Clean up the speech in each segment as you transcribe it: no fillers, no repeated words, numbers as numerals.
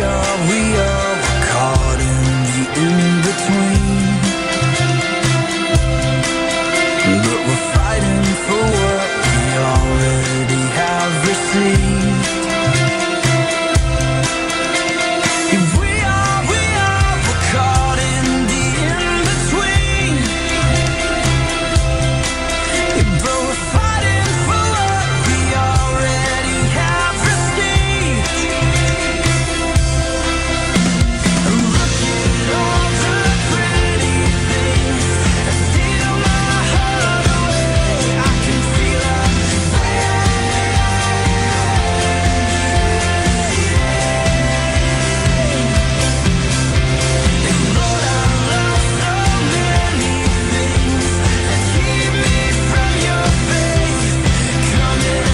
are caught in the in-between. But we're fighting for what we already have received. We're caught in the in-between. But we're fighting for what we already have received. Look at all the pretty things that steal my heart away. I can feel our Lord, I love so many things that keep me from your face. Come and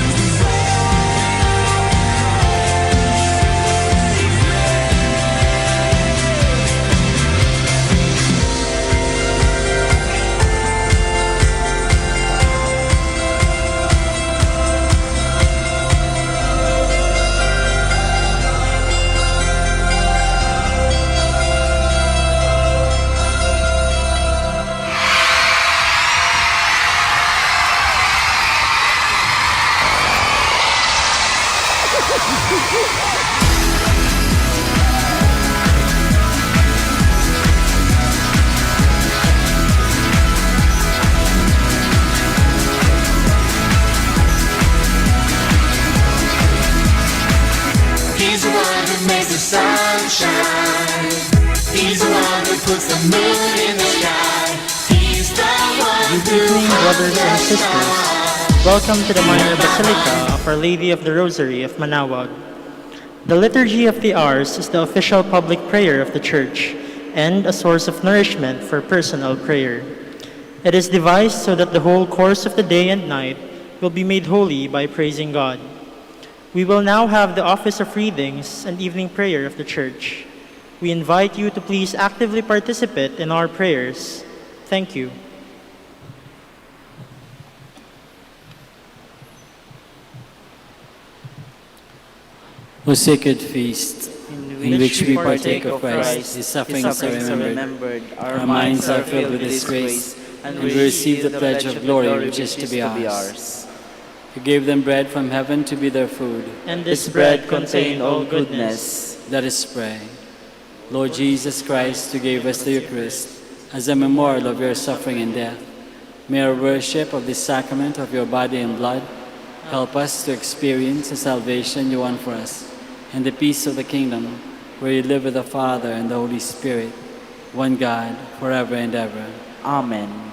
He's the one who makes the sun shine. He's the one who puts the moon in the sky. He's the one Good evening, brothers and sisters. Welcome to the Minor Basilica of Our Lady of the Rosary of Manaoag. The Liturgy of the Hours is the official public prayer of the Church and a source of nourishment for personal prayer. It is devised so that the whole course of the day and night will be made holy by praising God. We will now have the Office of Readings and Evening Prayer of the Church. We invite you to please actively participate in our prayers. Thank you. O sacred feast, in which we partake of Christ, his sufferings are remembered, our minds are filled with his grace, and we receive the pledge of glory which is to be ours. You gave them bread from heaven to be their food. And this bread contained all goodness. Let us pray. Lord Jesus Christ, you gave us the Eucharist as a memorial of your suffering and death. May our worship of this sacrament of your body and blood help us to experience the salvation you won for us and the peace of the kingdom where you live with the Father and the Holy Spirit, one God, forever and ever. Amen.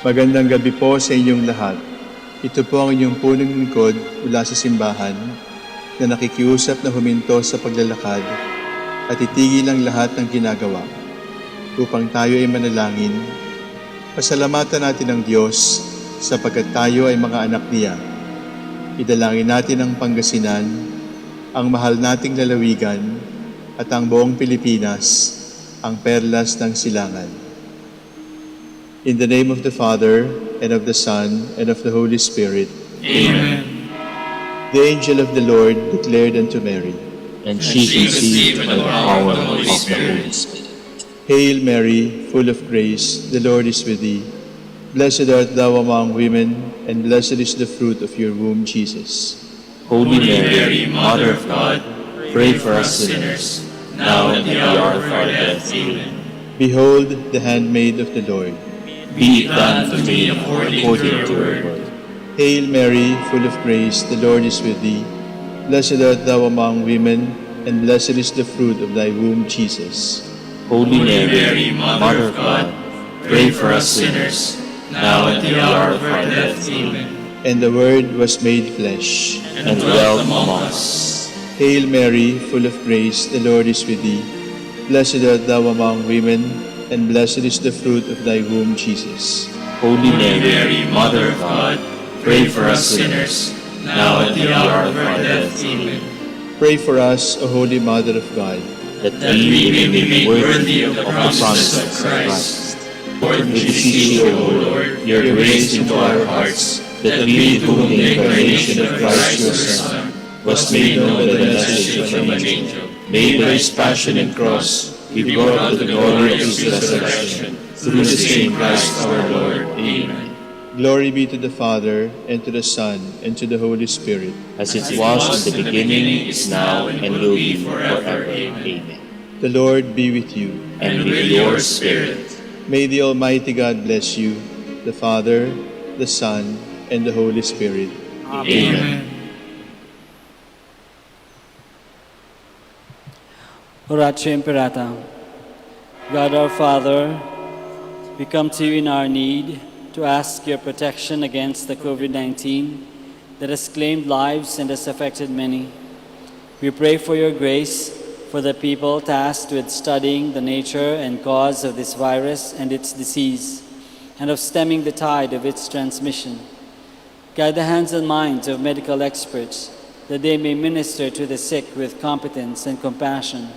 Magandang gabi po sa inyong lahat. Ito po ang inyong punong lingkod mula sa simbahan na nakikiusap na huminto sa paglalakad at itigil ang lahat ng ginagawa upang tayo ay manalangin. Pasalamatan natin ang Diyos sapagkat tayo ay mga anak niya. Idalangin natin ang Pangasinan, ang mahal nating lalawigan at ang buong Pilipinas, ang perlas ng silangan. In the name of the Father, and of the Son, and of the Holy Spirit. Amen. The angel of the Lord declared unto Mary, And she conceived by the power of the Holy Spirit. Hail Mary, full of grace, the Lord is with thee. Blessed art thou among women, and blessed is the fruit of your womb, Jesus. Holy Mary, Mother of God, pray for us sinners, now and at the hour of our death. Amen. Behold the handmaid of the Lord. Be it done to me according to your word. Hail Mary, full of grace, the Lord is with thee. Blessed art thou among women, and blessed is the fruit of thy womb, Jesus. Holy Mary, Mother of God, pray for us sinners, now and at the hour of our death. Amen. And the Word was made flesh, And dwelt among us. Hail Mary, full of grace, the Lord is with thee. Blessed art thou among women, and blessed is the fruit of thy womb, Jesus. Holy Mary, Mother of God, pray for us sinners, now at the hour of our death. Amen. Pray for us, O Holy Mother of God, That we may be made worthy of the promises of Christ. Lord, we beseech you, O Lord, your grace into our hearts, that we, through the incarnation of Christ your Son, was made known by the message of an angel, made by his passion and cross, be brought to the glory of his resurrection, through the same Christ our Lord. Amen. glory be to the Father, and to the Son, and to the Holy Spirit. As it was in the beginning, is now, and will be forever. Amen. The Lord be with you. And with your spirit. May the Almighty God bless you, the Father, the Son, and the Holy Spirit. Amen. Oratio Imperata. God our Father, we come to you in our need to ask your protection against the COVID-19 that has claimed lives and has affected many. We pray for your grace for the people tasked with studying the nature and cause of this virus and its disease, and of stemming the tide of its transmission. Guide the hands and minds of medical experts that they may minister to the sick with competence and compassion,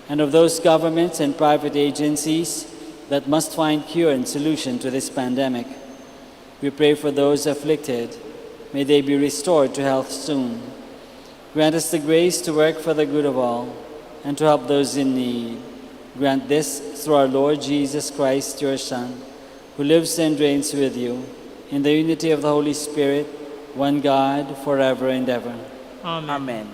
and of those governments and private agencies that must find cure and solution to this pandemic. We pray for those afflicted. May they be restored to health soon. Grant us the grace to work for the good of all and to help those in need. Grant this through our Lord Jesus Christ, your Son, who lives and reigns with you in the unity of the Holy Spirit, one God, forever and ever. Amen.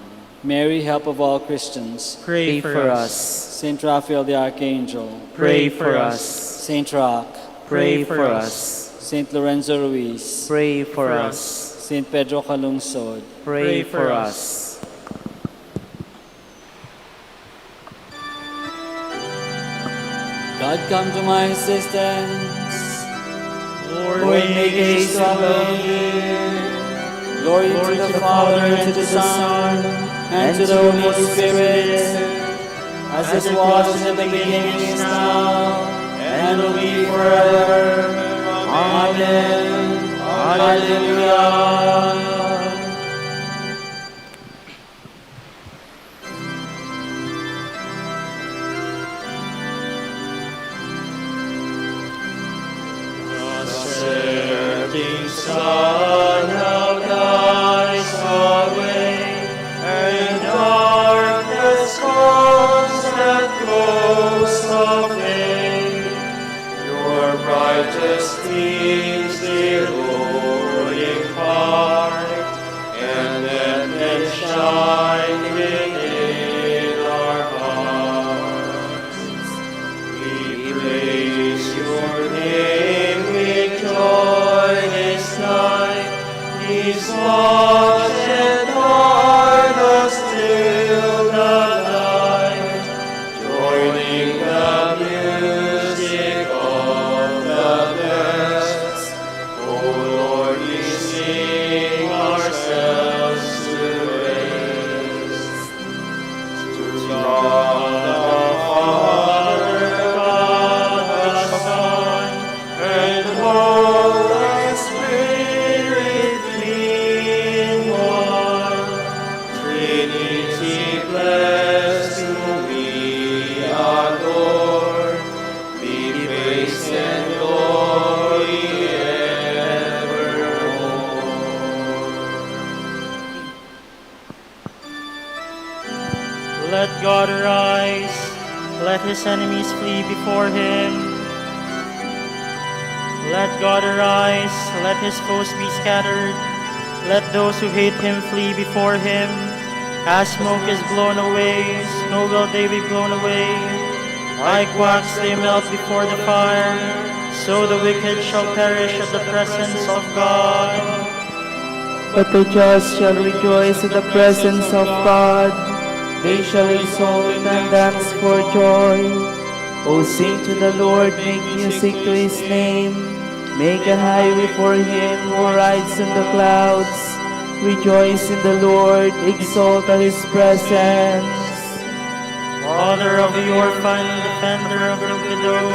Mary, help of all Christians, Pray for us. Saint Raphael the Archangel, Pray for us. Saint Roch, Pray for us. Saint Lorenzo Ruiz, Pray for us. Saint Pedro Calungsod, Pray for us. God come to my assistance. Lord, Lord, make haste to help me. Glory to the Father, and to the Son, and to the Holy Spirit, as it was in the beginning, is now, and will be forever. Amen. Hallelujah. Setting sun now dies away, and darkness comes that ghost of day. Your brightest beams their glory impart, and let them shine within our hearts. We praise your name with joy this night. Please watch and guard us till the night, joining the music of the birds. O Lord, we sing ourselves to rest. To God the Father, God the Son, and Holy Spirit, in one Trinity, blessed, whom we adore, be praise and glory evermore. Let God arise, let his enemies flee before him. Let God arise, let his foes be scattered. Let those who hate him flee before him. As smoke is blown away, so will they be blown away. Like wax they melt before the fire, so the wicked shall perish at the presence of God. But the just shall rejoice in the presence of God. They shall exult and dance for joy. O sing to the Lord, make music to his name. Make a highway for him who rides in the clouds. Rejoice in the Lord, exalt at his presence. Father of the orphan, defender of the widow,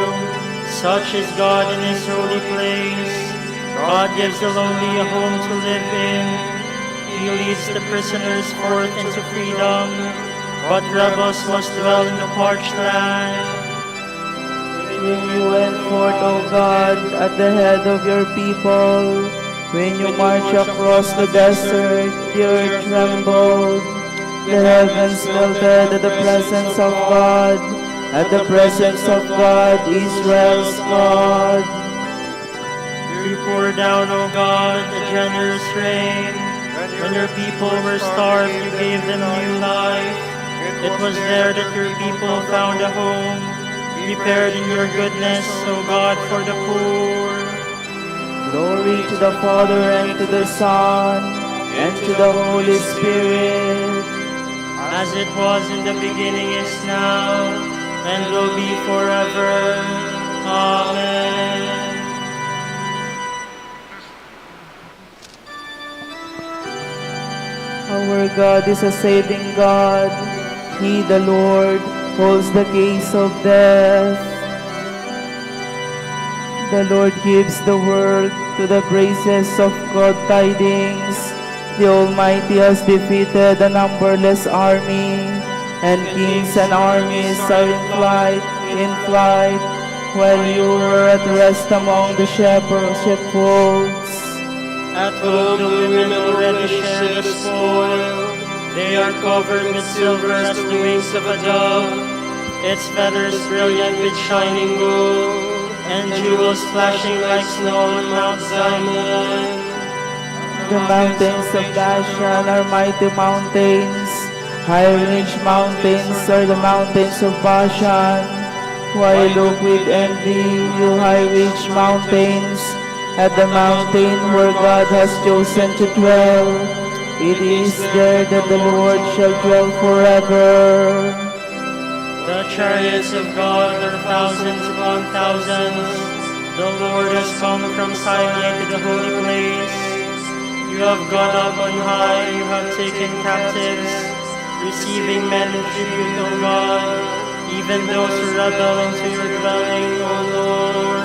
such is God in his holy place. God gives the lonely a home to live in. He leads the prisoners forth into freedom, but rebels must dwell in the parched land. When you went forth, O God, at the head of your people, when you march across the desert, the earth trembled, the heavens melted at the presence of God, at the presence of God, Israel's God. You pour down, O God, a generous rain. When your people were starved, you gave them new life. It was there that your people found a home, prepared in your goodness, O God, for the poor. Glory to the Father, and to the Son, and to the Holy Spirit. As it was in the beginning, is now, and will be forever. Amen. Our God is a saving God. He, the Lord, holds the keys of death. The Lord gives the word to the praises of God tidings. The Almighty has defeated a numberless army, and kings and armies are in flight, while you were at rest among the sheepfolds. At home the women already share the spoil. They are covered with silver as the wings of a dove, its feathers brilliant with shining gold, and jewels flashing like snow on Mount Zion. The mountains of Bashan are mighty mountains. High-range mountains are the mountains of Bashan. Why look with envy, you high-range mountains, at the mountain where God has chosen to dwell? It is there that the Lord shall dwell forever. The chariots of God are thousands upon thousands. The Lord has come from Sinai to the holy place. You have gone up on high, you have taken captives, receiving men in tribute, O God, even those who rebel into your dwelling, O Lord.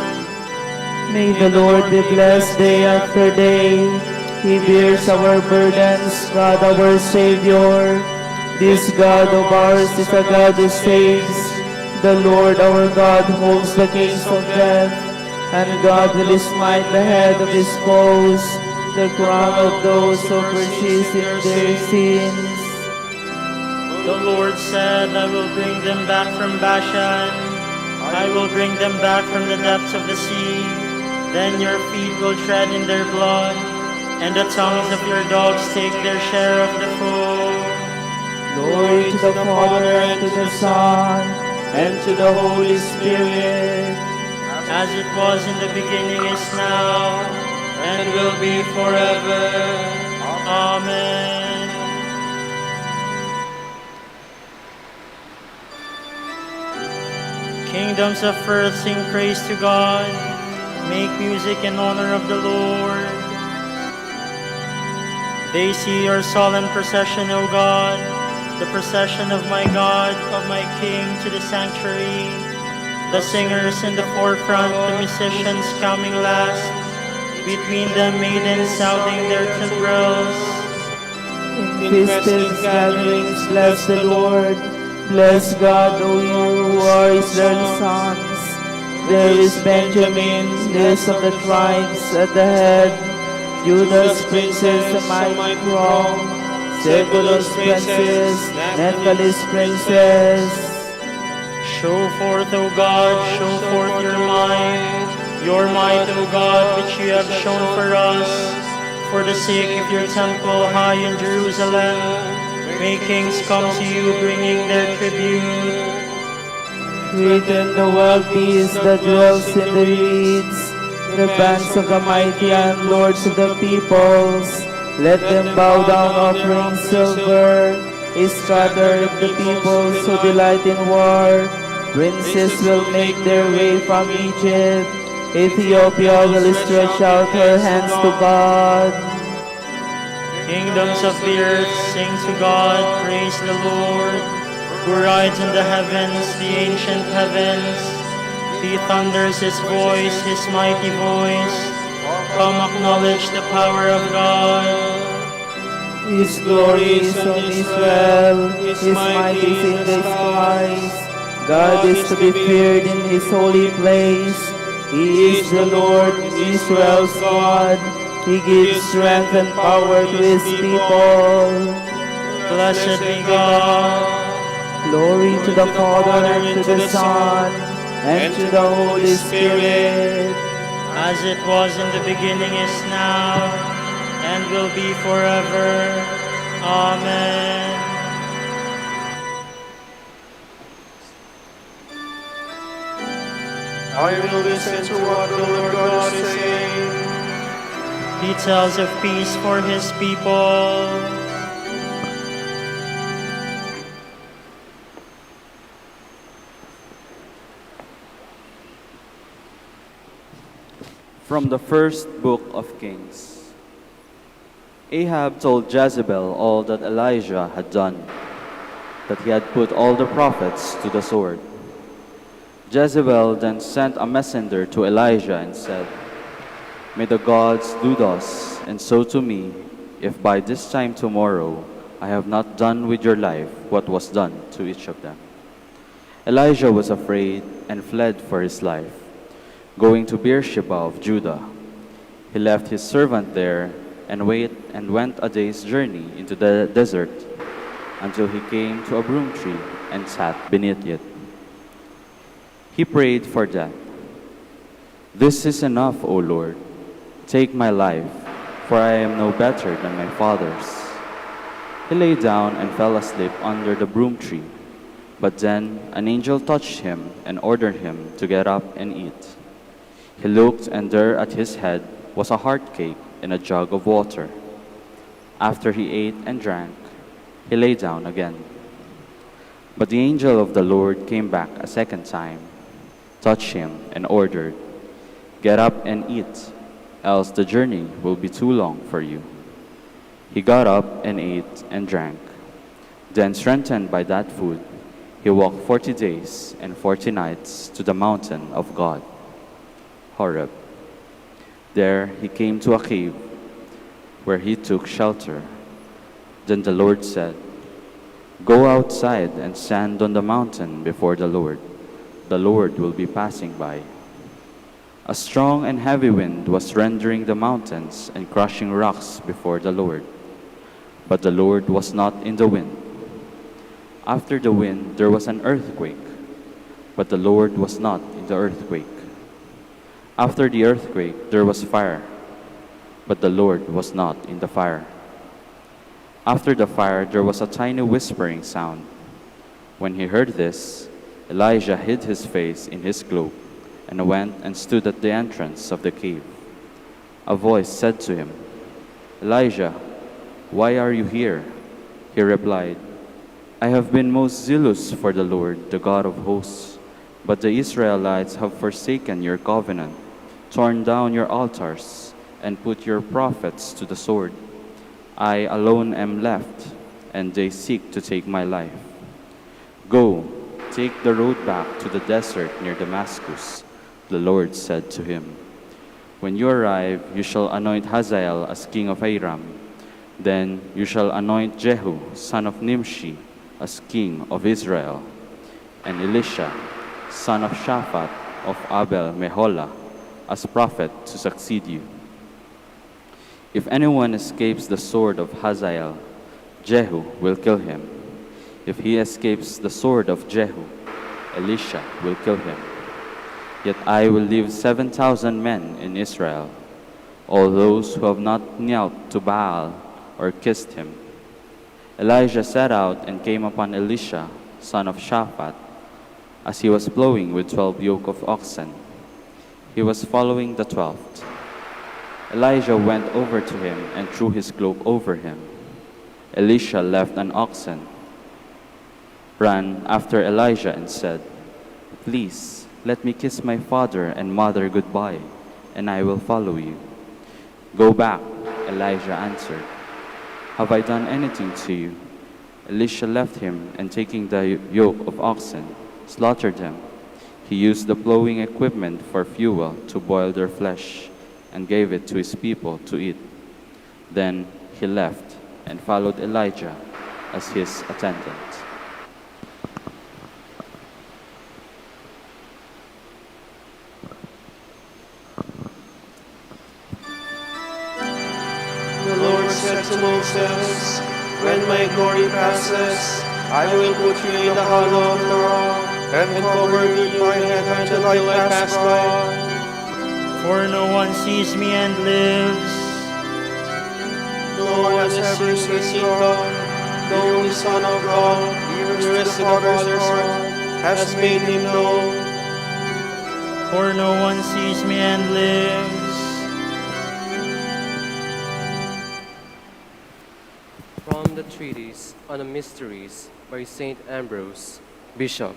May the Lord be blessed day after day. He bears our burdens, God our Savior. This God of ours is a God who saves. The Lord our God holds the keys of death, and God will smite the head of his foes, the crown of those who persist in their sins. The Lord said, I will bring them back from Bashan. I will bring them back from the depths of the sea. Then your feet will tread in their blood, and the tongues of your dogs take their share of the food. Glory to the Father, and to the Son, and to the Holy Spirit. As it was in the beginning, is now, and will be forever. Amen. Kingdoms of earth sing praise to God. Make music in honor of the Lord. They see your solemn procession, O God, the procession of my God, of my King to the sanctuary. The singers in the forefront, the musicians coming last. Between them, maidens sounding their timbrels. In festive gatherings, bless the Lord. Bless God, O you who are Israel's sons. There is Benjamin, list of the tribes at the head. Judah's princes, a mighty throng. Zebulun's princes, Naphtali's princes. Show forth, O God, show forth your might, O God, which you have shown for us, for the sake of your temple high in Jerusalem. May kings come to you, bringing their tribute. Greaten the wild beast that dwells in the reeds, the bands of the mighty and lords of the peoples. Let them bow down offering silver. Scatter the peoples who delight in war. Princes will make their way from Egypt. Ethiopia will stretch out her hands to God. Kingdoms of the earth, sing to God, praise the Lord. who rides in the heavens, the ancient heavens. He thunders his voice, his mighty voice. Come acknowledge the power of God. His glory is on Israel, His might is in the skies. God is to be feared in His holy place. He is the Lord, Israel's God. He gives strength and power to His people. Blessed be God. Glory to the Father, and to the Son, and to the Holy Spirit. As it was in the beginning, is now, and will be forever. Amen. I will listen to what the Lord God is saying. He tells of peace for His people. From the first book of Kings. Ahab told Jezebel all that Elijah had done, that he had put all the prophets to the sword. Jezebel then sent a messenger to Elijah and said, "May the gods do thus and so to me, if by this time tomorrow I have not done with your life what was done to each of them." Elijah was afraid and fled for his life, going to Beersheba of Judah. He left his servant there and went a day's journey into the desert until he came to a broom tree and sat beneath it. He prayed for death. "This is enough, O Lord. Take my life, for I am no better than my fathers." He lay down and fell asleep under the broom tree. But then an angel touched him and ordered him to get up and eat. He looked, and there at his head was a heart cake and a jug of water. After he ate and drank, he lay down again. But the angel of the Lord came back a second time, touched him, and ordered, "Get up and eat, else the journey will be too long for you." He got up and ate and drank. Then, strengthened by that food, he walked 40 days and 40 nights to the mountain of God, Horeb. There he came to a cave where he took shelter. Then the Lord said, "Go outside and stand on the mountain before the Lord. The Lord will be passing by." A strong and heavy wind was rending the mountains and crushing rocks before the Lord. But the Lord was not in the wind. After the wind there was an earthquake, but the Lord was not in the earthquake. After the earthquake there was fire, but the Lord was not in the fire. After the fire there was a tiny whispering sound. When he heard this, Elijah hid his face in his cloak and went and stood at the entrance of the cave. A voice said to him, "Elijah, why are you here?" He replied, "I have been most zealous for the Lord, the God of hosts, but the Israelites have forsaken your covenant, torn down your altars, and put your prophets to the sword. I alone am left, and they seek to take my life. Go, take the road back to the desert near Damascus," the Lord said to him. "When you arrive, you shall anoint Hazael as king of Aram. Then you shall anoint Jehu, son of Nimshi, as king of Israel, and Elisha, son of Shaphat of Abel Meholah, as prophet to succeed you. If anyone escapes the sword of Hazael, Jehu will kill him. If he escapes the sword of Jehu, Elisha will kill him. Yet I will leave 7,000 men in Israel, all those who have not knelt to Baal or kissed him." Elijah set out and came upon Elisha, son of Shaphat, as he was plowing with 12 yoke of oxen. He was following the 12th. Elijah went over to him and threw his cloak over him. Elisha left an oxen, ran after Elijah and said, "Please, let me kiss my father and mother goodbye, and I will follow you." "Go back," Elijah answered. "Have I done anything to you?" Elisha left him, and taking the yoke of oxen, slaughtered them. He used the plowing equipment for fuel to boil their flesh, and gave it to his people to eat. Then he left and followed Elijah as his attendant. The Lord said to Moses, "When my glory passes, I will put you in the hollow of the rock, and cover you with my head until I pass by." For no one sees me and lives. No one has ever seen God, the only Son of God, nearest to the Father's heart, has made him known. For no one sees me and lives. From the Treatise on the Mysteries by St. Ambrose, Bishop.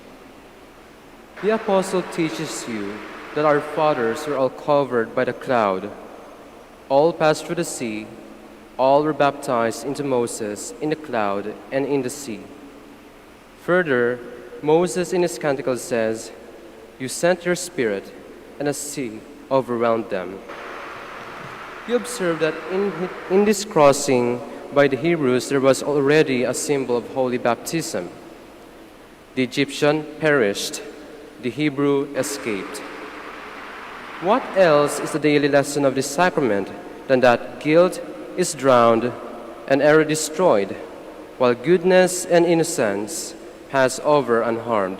The Apostle teaches you that our fathers were all covered by the cloud. All passed through the sea, all were baptized into Moses in the cloud and in the sea. Further, Moses in his canticle says, "You sent your spirit, and a sea overwhelmed them." You observe that in this crossing by the Hebrews there was already a symbol of holy baptism. The Egyptian perished, the Hebrew escaped. What else is the daily lesson of this sacrament than that guilt is drowned and error destroyed, while goodness and innocence pass over unharmed?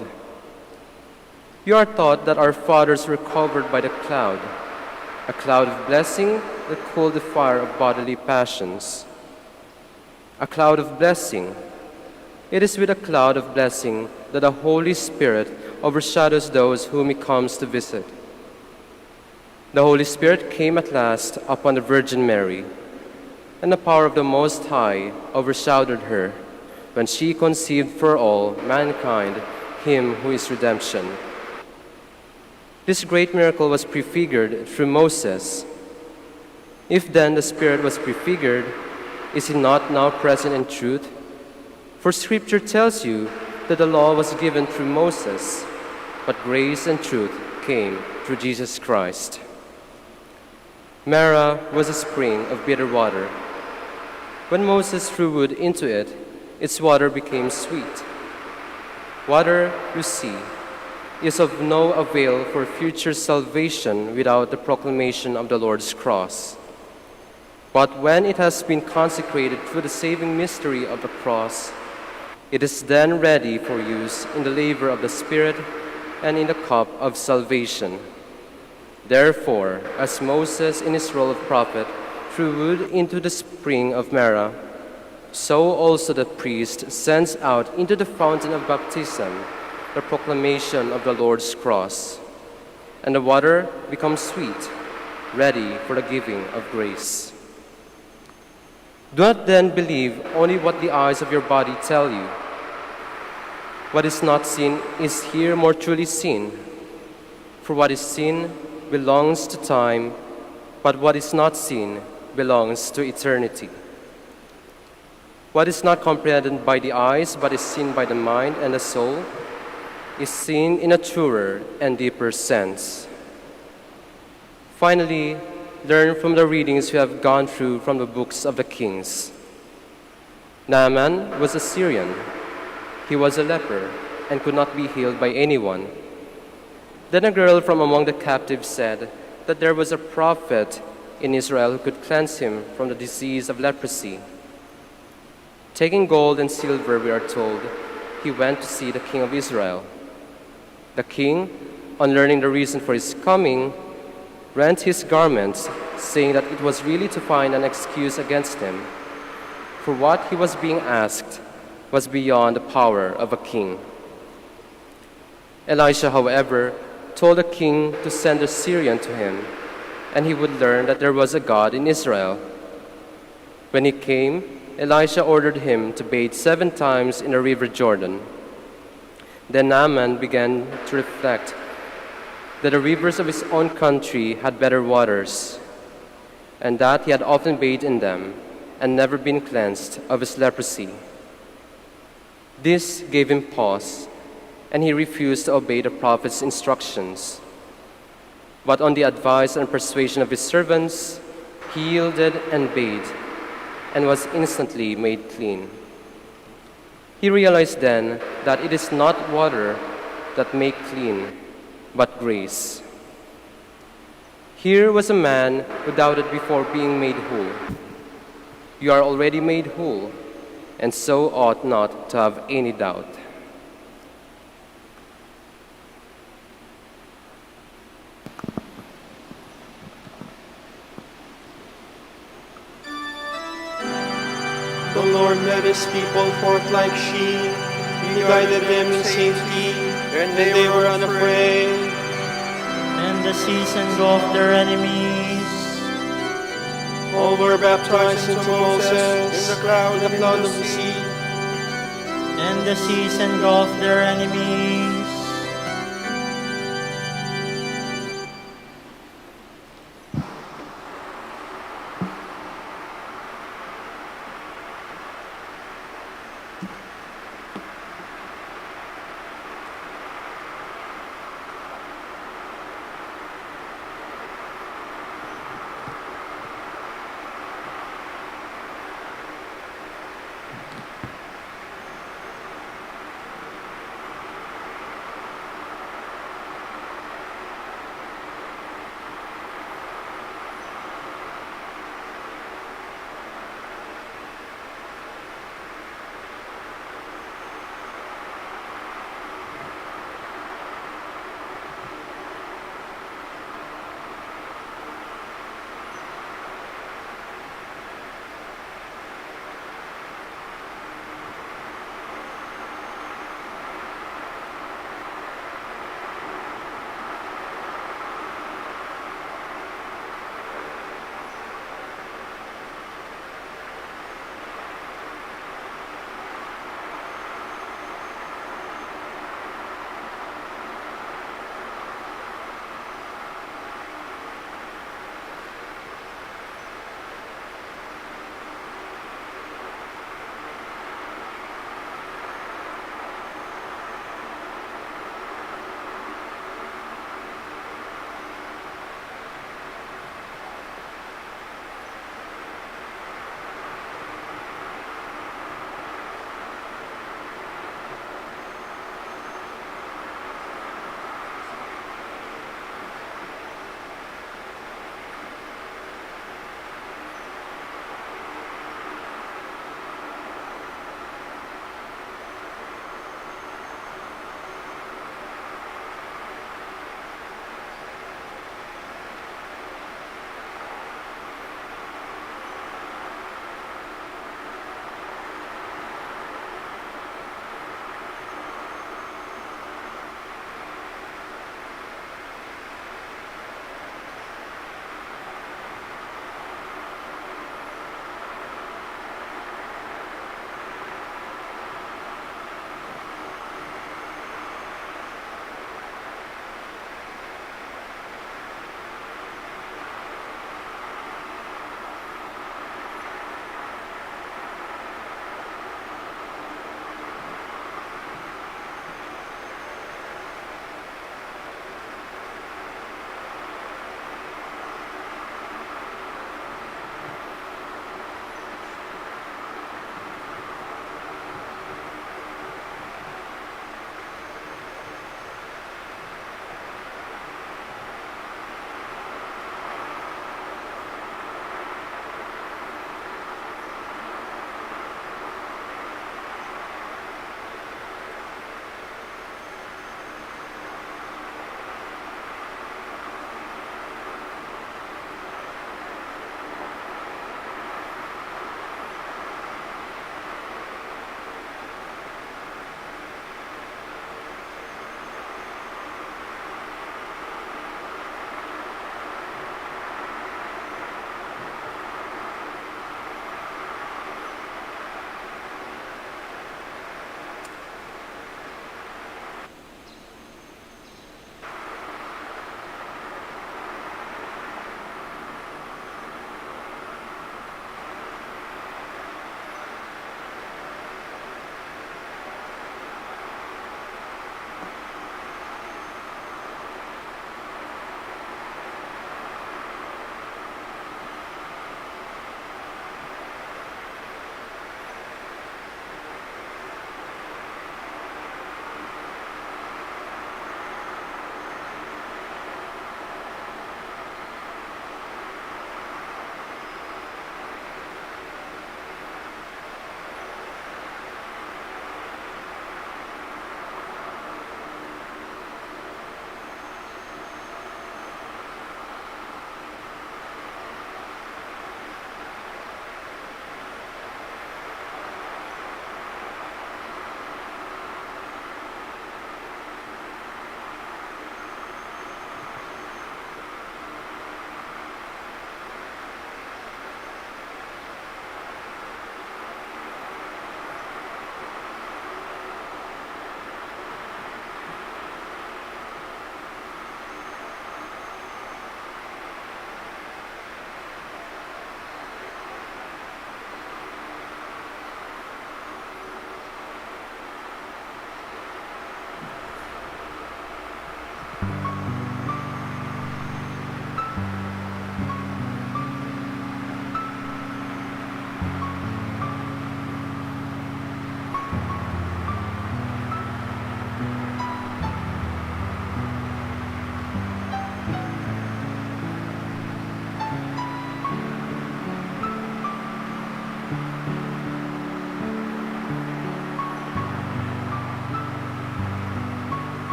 You are taught that our fathers were covered by the cloud, a cloud of blessing that cooled the fire of bodily passions. A cloud of blessing. It is with a cloud of blessing that the Holy Spirit overshadows those whom He comes to visit. The Holy Spirit came at last upon the Virgin Mary, and the power of the Most High overshadowed her when she conceived for all mankind Him who is redemption. This great miracle was prefigured through Moses. If then the Spirit was prefigured, is He not now present in truth? For Scripture tells you that the law was given through Moses, but grace and truth came through Jesus Christ. Marah was a spring of bitter water. When Moses threw wood into it, its water became sweet. Water, you see, is of no avail for future salvation without the proclamation of the Lord's cross. But when it has been consecrated through the saving mystery of the cross, it is then ready for use in the labor of the Spirit and in the cup of salvation. Therefore, as Moses in his role of prophet threw wood into the spring of Marah, so also the priest sends out into the fountain of baptism the proclamation of the Lord's cross, and the water becomes sweet, ready for the giving of grace. Do not then believe only what the eyes of your body tell you. What is not seen is here more truly seen. For what is seen belongs to time, but what is not seen belongs to eternity. What is not comprehended by the eyes, but is seen by the mind and the soul, is seen in a truer and deeper sense. Finally, learn from the readings we have gone through from the books of the kings. Naaman was a Syrian. He was a leper and could not be healed by anyone. Then a girl from among the captives said that there was a prophet in Israel who could cleanse him from the disease of leprosy. Taking gold and silver, we are told, he went to see the king of Israel. The king, on learning the reason for his coming, rent his garments, saying that it was really to find an excuse against him, for what he was being asked was beyond the power of a king. Elisha, however, told the king to send a Syrian to him, and he would learn that there was a God in Israel. When he came, Elisha ordered him to bathe 7 times in the river Jordan. Then Naaman began to reflect that the rivers of his own country had better waters, and that he had often bathed in them and never been cleansed of his leprosy. This gave him pause, and he refused to obey the prophet's instructions. But on the advice and persuasion of his servants, he yielded and bathed, and was instantly made clean. He realized then that it is not water that make clean, but grace. Here was a man who doubted before being made whole. You are already made whole, and so ought not to have any doubt. The Lord led his people forth like sheep. He guided them in safety, and they were unafraid. And the seas engulfed their enemies. All were baptized into Moses in the cloud and flood of the sea. And the seas engulfed their enemies.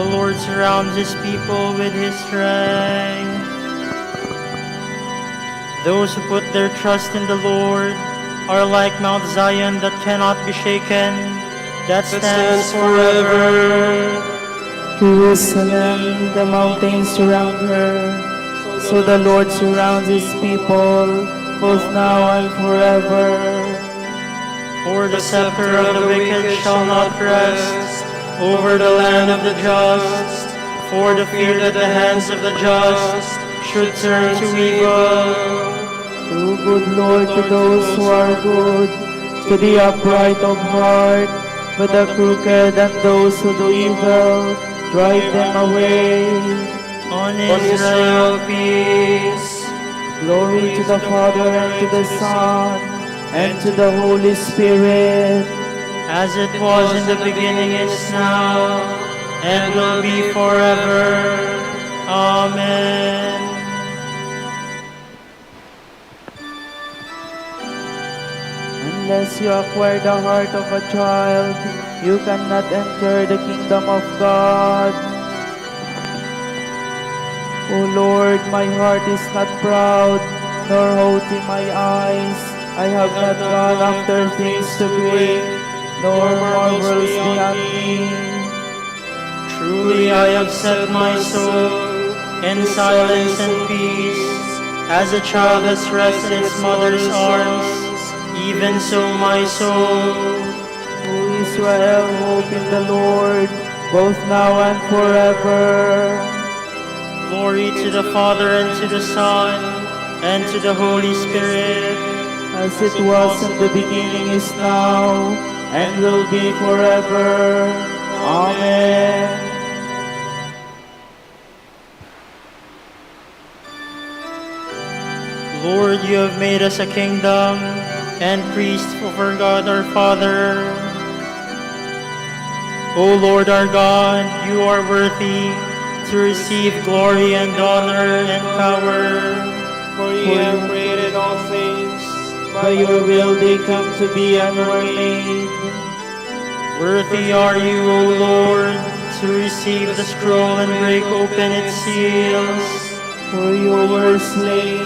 The Lord surrounds his people with his strength. Those who put their trust in the Lord are like Mount Zion that cannot be shaken, that stands forever. Jerusalem, the mountains surround her. So the Lord surrounds his people, both now and forever. For the scepter of the wicked shall not rest over the land of the just, for the fear that the hands of the just should turn to evil. Do good, Lord, to those who are good, to the upright of heart, but the crooked and those who do evil, drive them away. On Israel peace. Glory to the Father, and to the Son, and to the Holy Spirit. As it was in the beginning, is now, and will be forever. Amen. Unless you acquire the heart of a child, you cannot enter the kingdom of God. O Lord, my heart is not proud, nor haughty my eyes. I have not gone after things too great, nor marvels beyond me. Truly I have set my soul in silence and peace, as a child has rest in its mother's arms, even so my soul. O Israel, hope in the Lord, both now and forever. Glory to the Father, and to the Son, and to the Holy Spirit, as it was in the beginning, is now, and will be forever. Amen. Lord, you have made us a kingdom and priests for God our Father. O Lord our God, you are worthy to receive glory and honor and power. For you have created all things. By your will they come to be and were made. Worthy are you, O Lord, to receive the scroll and break open its seals. For you were slain,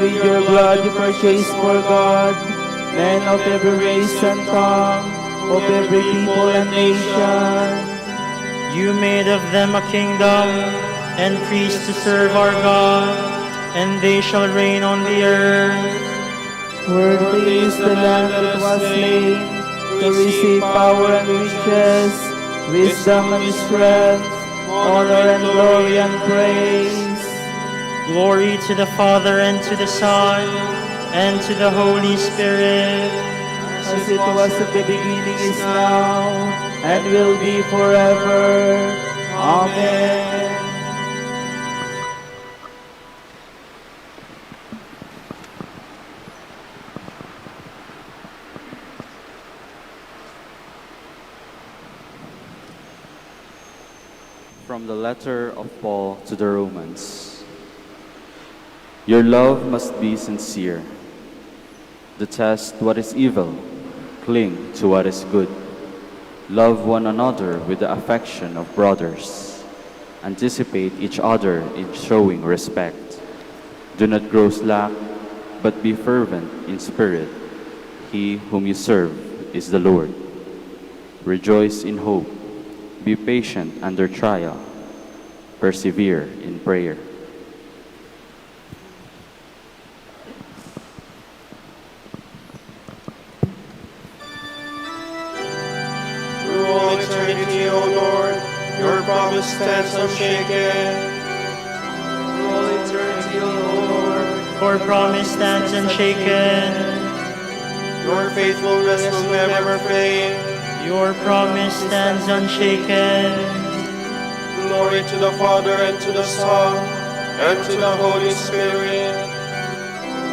with your blood you purchased for God men of every race and tongue, of every people and nation. You made of them a kingdom and priests to serve our God, and they shall reign on the earth. Worthy is the Lamb that was slain, to receive power and riches, wisdom and strength, honor and glory and praise. Glory to the Father, and to the Son, and to the Holy Spirit. As it was at the beginning, is now, and will be forever. Amen. From the letter of Paul to the Romans. Your love must be sincere. Detest what is evil. Cling to what is good. Love one another with the affection of brothers. Anticipate each other in showing respect. Do not grow slack, but be fervent in spirit. He whom you serve is the Lord. Rejoice in hope. Be patient under trial. Persevere in prayer. Through all eternity, O Lord, your promise stands unshaken. Through all eternity, O Lord, Your promise stands unshaken. your faithfulness will never fade. Your promise stands unshaken. Glory to the Father, and to the Son, and to the Holy Spirit.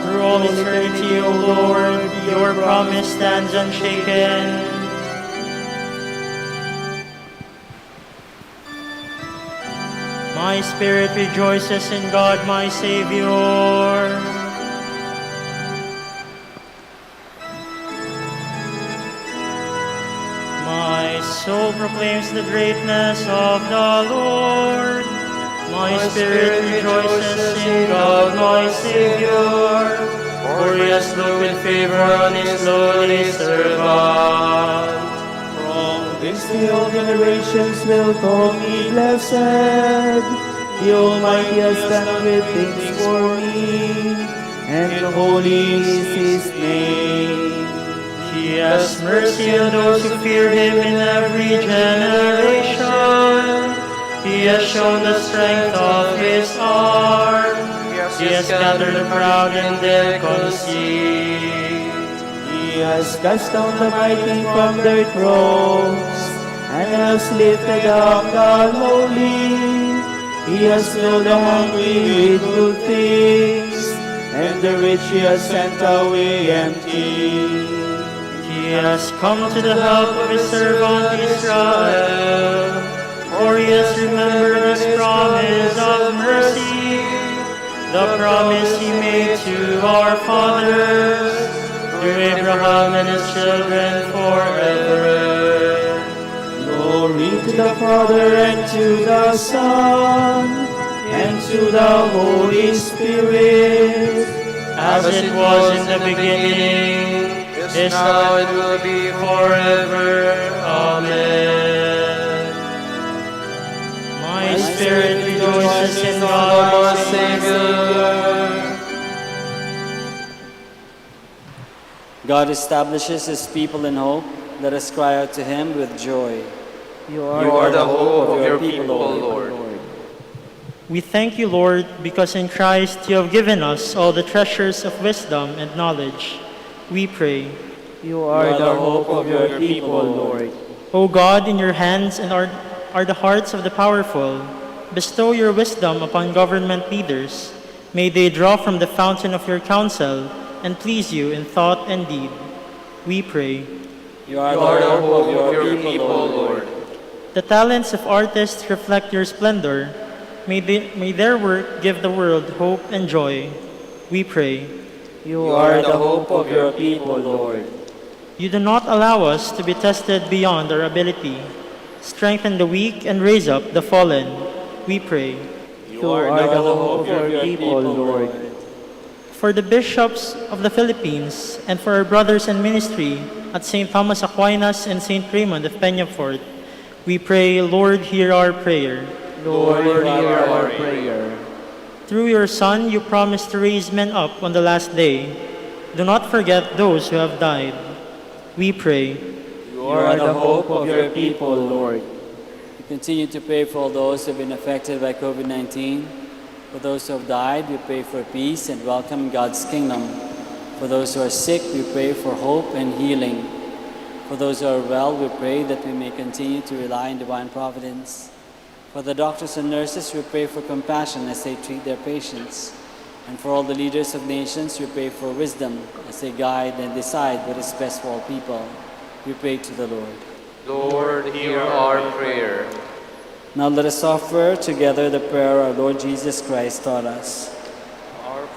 Through all eternity, O Lord, your promise stands unshaken. My spirit rejoices in God, my Savior. My soul proclaims the greatness of the Lord. My spirit rejoices in God my Savior, for he has looked with favor on his lowly servant. From this day all generations will call me blessed. The Almighty has done great things for me, and holy is his name. He has mercy on those who fear him in every generation. He has shown the strength of his arm. He has scattered the proud in their conceit. He has cast down the mighty from their thrones, and has lifted up the lowly. He has filled the hungry with good things, and the rich he has sent away empty. He has come to the help of his servant Israel, for he has remembered his promise of mercy, the promise he made to our fathers, to Abraham and his children forever. Glory to the Father, and to the Son, and to the Holy Spirit, as it was in the beginning, is now, and will be forever. Amen. My spirit rejoices in God my Savior. God establishes his people in hope. Let us cry out to him with joy. You are the hope of your people, O Lord. We thank you, Lord, because in Christ you have given us all the treasures of wisdom and knowledge. We pray. You are the hope of your people, Lord. O God, in your hands and are the hearts of the powerful. Bestow your wisdom upon government leaders. May they draw from the fountain of your counsel and please you in thought and deed. We pray. You are the hope of your people, Lord. The talents of artists reflect your splendor. May their work give the world hope and joy. We pray. You are the hope of your people, Lord. You do not allow us to be tested beyond our ability. Strengthen the weak and raise up the fallen. We pray. You are the hope of your people, Lord. For the bishops of the Philippines and for our brothers in ministry at St. Thomas Aquinas and St. Raymond of Peñafort, we pray, Lord, hear our prayer. Lord, hear our prayer. Through your Son, you promised to raise men up on the last day. Do not forget those who have died. We pray. You are the hope of your people, Lord. We continue to pray for all those who have been affected by COVID-19. For those who have died, we pray for peace and welcome God's kingdom. For those who are sick, we pray for hope and healing. For those who are well, we pray that we may continue to rely on divine providence. For the doctors and nurses, we pray for compassion as they treat their patients. And for all the leaders of nations, we pray for wisdom as they guide and decide what is best for all people. We pray to the Lord. Lord, hear our prayer. Now let us offer together the prayer our Lord Jesus Christ taught us.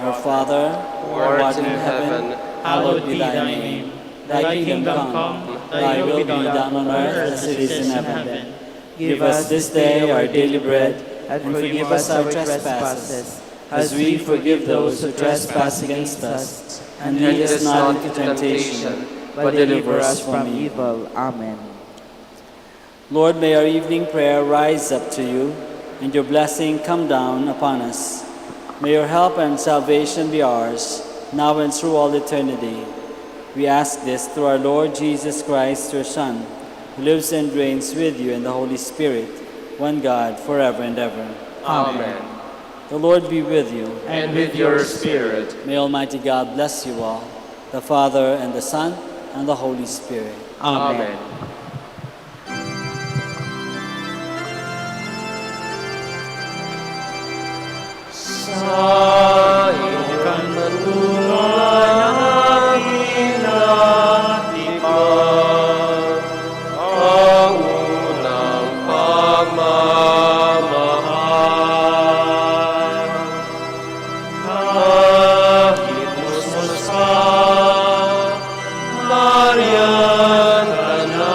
Our Father, who art in heaven, Hallowed be thy name. Thy kingdom come, thy will be done on earth as it is in heaven. Give us this day our daily bread, and forgive us our trespasses, as we forgive those who trespass against us. And lead us not into temptation, but deliver us from evil. Amen. Lord, may our evening prayer rise up to you, and your blessing come down upon us. May your help and salvation be ours, now and through all eternity. We ask this through our Lord Jesus Christ, your Son, who lives and reigns with you in the Holy Spirit, one God, forever and ever. Amen. The Lord be with you. And with your spirit. May Almighty God bless you all, the Father and the Son and the Holy Spirit. Amen. Sa iyong kanlungan inatipag ang unang pagmamahal. Kahit musmos ka, marian ka na,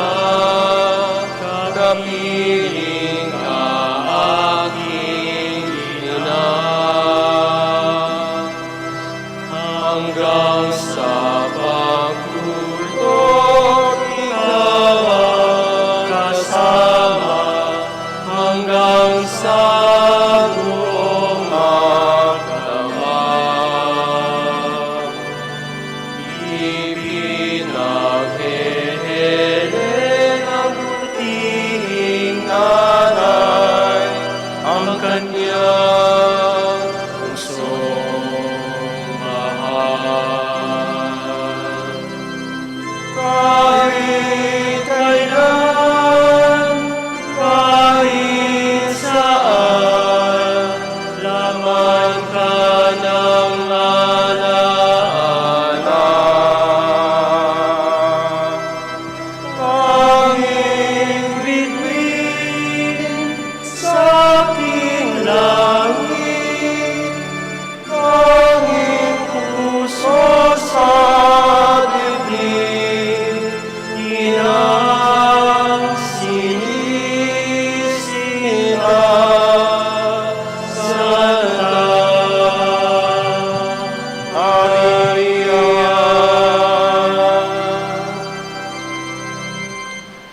man ka ng alaala. Tanging bituin sa aking langit, tanging puso sa dibdib, inang sinisira sa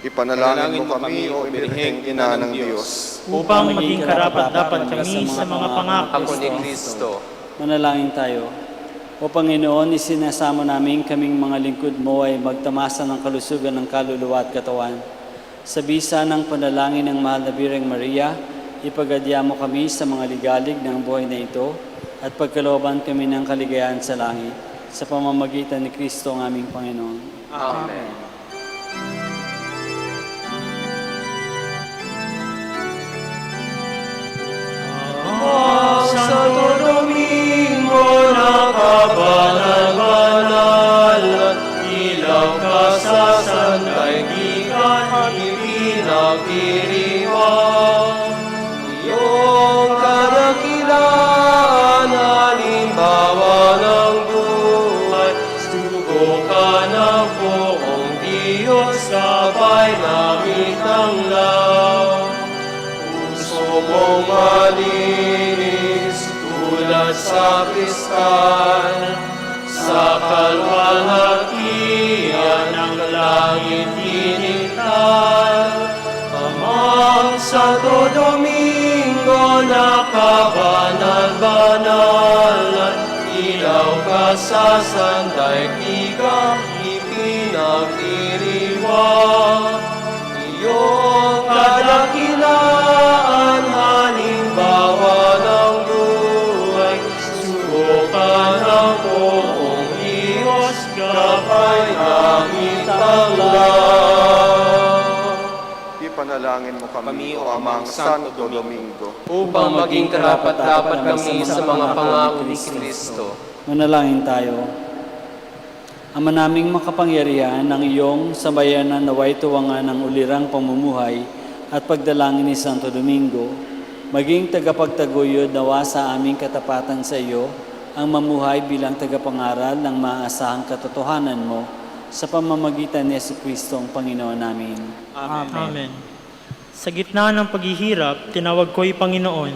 Ipanalangin mo kami, O Birheng Ina ng Diyos, upang maging karapat-dapat kami sa mga pangako Ako ni Kristo. Manalangin tayo. O Panginoon, isinasamo namin kaming mga lingkod mo ay magtamasa ng kalusugan ng kaluluwa at katawan. Sa bisa ng panalangin ng mahal na Birheng Maria, ipagadya mo kami sa mga ligalig ng buhay na ito at pagkalooban kami ng kaligayahan sa langit sa pamamagitan ni Kristo ang aming Panginoon. Amen. Santo Domingo na kabanal-banal, ilaw ka sa sandaigdigan, ipinagdiriwang. Iyong kadakilaan, halimbawa ng buhay, sugo ka ng buong Diyos, sabay namin ang law. Puso mong malinis, tulad sa kristal, sa kalwalhatian ng langit tiningtal. Amang Santo Domingo na kabanal-banalan, ilaw ka sa sandaigdigan, ipinagdiriwang. Iyong kadakilaan, halimbawa ng buhay, subukan ng buong Diyos, gabay langit ang law. Ipanalangin mo kami, O Amang Santo Domingo, Upang maging karapat-dapat kami sa mga pangako ni Kristo. Manalangin tayo. Ama naming makapangyarihan, ng iyong sambayanan naway tuwangan ng ulirang pamumuhay at pagdalangin ni Santo Domingo, maging tagapagtaguyod nawa sa aming katapatan sa iyo, ang mamuhay bilang tagapangaral ng maaasahang katotohanan mo sa pamamagitan ni Jesucristo ang Panginoon namin. Amen. Sa gitna ng paghihirap, tinawag ko'y Panginoon.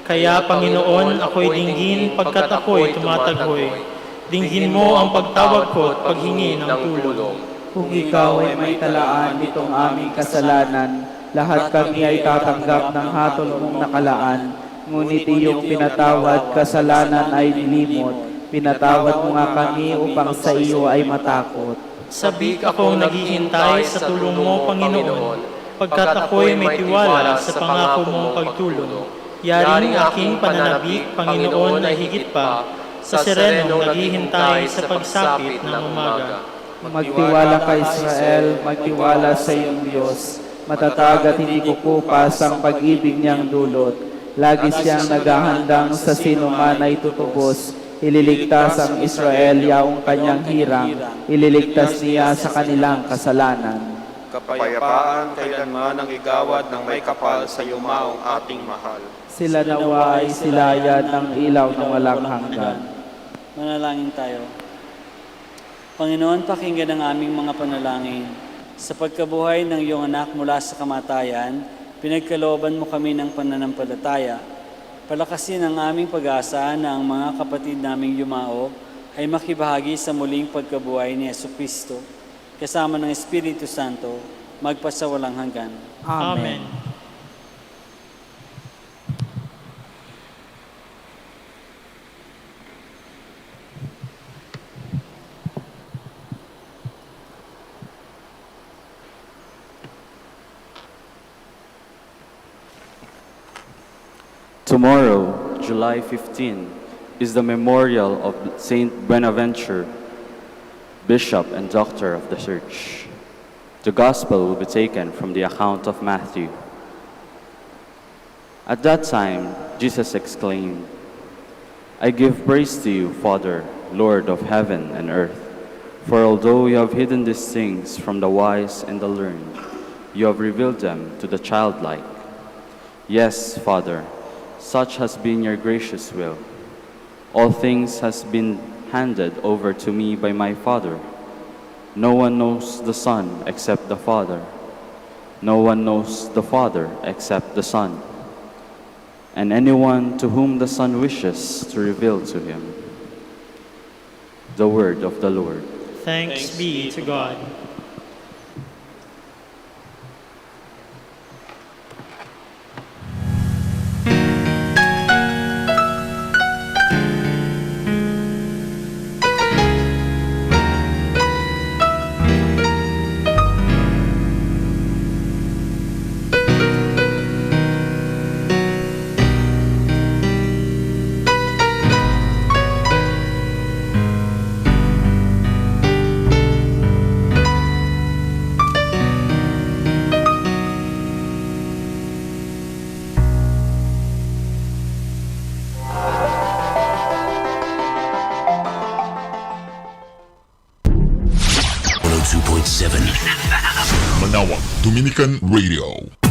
Kaya, Panginoon, ako'y dinggin pagkat ako'y tumataghoy. Dinggin mo ang pagtawag ko at paghingi ng tulong. Kung ikaw ay may talaan nitong aming kasalanan, lahat kami ay tatanggap ng hatol mong nakalaan. Ngunit iyong pinatawad, kasalanan ay nilimot. Pinatawad mo nga kami upang sa iyo ay matakot. Sabik akong naghihintay sa tulong mo, Panginoon, pagkat ako'y may tiwala sa pangako mong pagtulong. Yaring aking pananabik, Panginoon, ay higit pa sa serenong naghihintay sa pagsapit ng umaga. Magtiwala ka, Israel, magtiwala sa iyong Diyos. Matatag at hindi kukupas ang pag-ibig niyang dulot. Lagi siyang naghahandang sa sino man ay tutubos. Ililigtas ang Israel yaong kanyang hirang. Ililigtas niya sa kanilang kasalanan. kapayapaan kailanman ang igawad ng may kapal sa yumaong ating mahal. Sila nawa ay silayan ng ilaw na walang hanggan. Manalangin tayo. Panginoon, pakinggan ang aming mga panalangin. Sa pagkabuhay ng iyong anak mula sa kamatayan, pinagkalooban mo kami ng pananampalataya. Palakasin ang aming pag-asa na ang mga kapatid naming yumaok ay makibahagi sa muling pagkabuhay ni Jesucristo, kasama ng Espiritu Santo, magpasawalang hanggan. Amen. Tomorrow, July 15, is the memorial of Saint Bonaventure, Bishop and Doctor of the Church. The Gospel will be taken from the account of Matthew. At that time, Jesus exclaimed, I give praise to you, Father, Lord of heaven and earth, for although you have hidden these things from the wise and the learned, you have revealed them to the childlike. Yes, Father, such has been your gracious will. All things has been handed over to me by my Father. No one knows the Son except the Father. No one knows the Father except the Son, and anyone to whom the Son wishes to reveal to him. The word of the Lord. Thanks be to God. Manaoag, Dominican Radio.